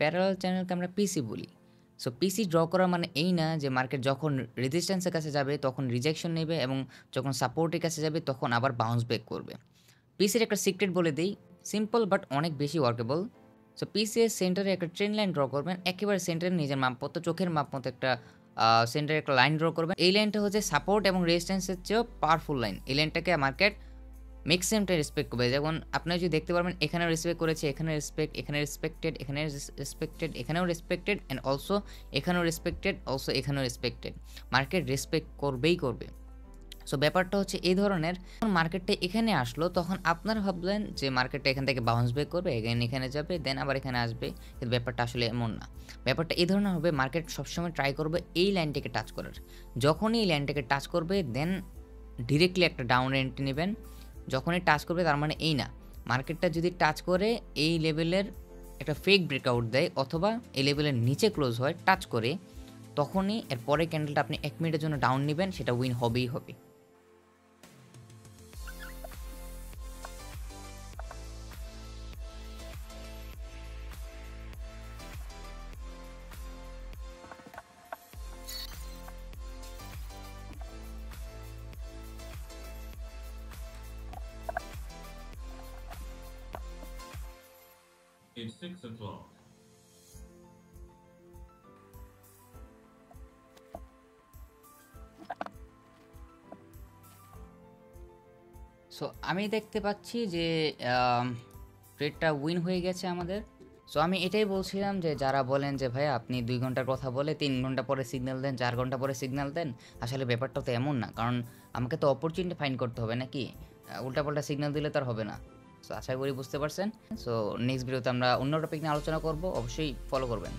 Parallel চ্যানেলকে আমরা পিসি বলি। সো পিসি ড্র করা মানে এই না যে মার্কেট যখন রেজিস্ট্যান্সের কাছে যাবে তখন রিজেকশন নেবে এবং যখন সাপোর্টের কাছে যাবে তখন আবার বাউন্স ব্যাক করবে। পিসির একটা সিক্রেট বলে দেই, সিম্পল বাট অনেক বেশি ওয়ার্কেবল। সো পিসি এর সেন্টারে একটা ট্রেন লাইন ড্র করবেন, একেবারে সেন্টারে নিজের মাপ মতো, চোখের মাপ মতো একটা সেন্টারে একটা লাইন ড্র করবেন। এই লাইনটা হচ্ছে সাপোর্ট এবং রেজিস্ট্যান্সের চেয়েও পাওয়ারফুল লাইন। এই লাইনটাকে মার্কেট ম্যাক্সিমামটা রেসপেক্ট করবে। যেমন আপনারা যদি দেখতে পারবেন এখানেও রেসপেক্ট করেছে, এখানে রেসপেক্ট, এখানে রেসপেক্টেড, এখানে রেসপেক্টেড, এখানেও রেসপেক্টেড অ্যান্ড অলসো এখানেও রেসপেক্টেড, অলসো এখানেও রেসপেক্টেড। মার্কেট রেসপেক্ট করবেই করবে। সো ব্যাপারটা হচ্ছে এই ধরনের। যখন মার্কেটটা এখানে আসলো তখন আপনারা ভাবলেন যে মার্কেটটা এখান থেকে বাউন্স ব্যাক করবে, এগেইন এখানে যাবে, দেন আবার এখানে আসবে। কিন্তু ব্যাপারটা আসলে এমন না। ব্যাপারটা এই ধরনের হবে, মার্কেট সবসময় ট্রাই করবে এই লাইনটাকে টাচ করার। যখনই এই লাইনটাকে টাচ করবে দেন ডিরেক্টলি একটা ডাউন এন্ট্রি নেবেন। যখনই টাচ করবে তার মানে এই না, মার্কেটটা যদি টাচ করে এই লেভেলের একটা ফেক ব্রেকআউট দেয় অথবা এই লেভেলের নিচে ক্লোজ হয় টাচ করে, তখনই এর পরের ক্যান্ডেলটা আপনি 1 মিনিটের জন্য ডাউন নেবেন, সেটা উইন হবেই হবে। It's 6 o'clock. সো আমি দেখতে পাচ্ছি যে ট্রেডটা উইন হয়ে গেছে আমাদের। সো আমি এটাই বলছিলাম যে যারা বলেন যে ভাই আপনি 2 ঘন্টার কথা বলে 3 ঘন্টা পরে সিগন্যাল দেন, 4 ঘন্টা পরে সিগন্যাল দেন, আসলে ব্যাপারটা তো এমন না। কারণ আমাকে তো অপরচুনিটি ফাইন্ড করতে হবে নাকি? উল্টাপাল্টা সিগন্যাল দিলে তো আর হবে না। সো আশা করি বুঝতে পারছেন। সো নেক্সট ভিডিওতে আমরা অন্য টপিক নিয়ে আলোচনা করব, অবশ্যই ফলো করবেন।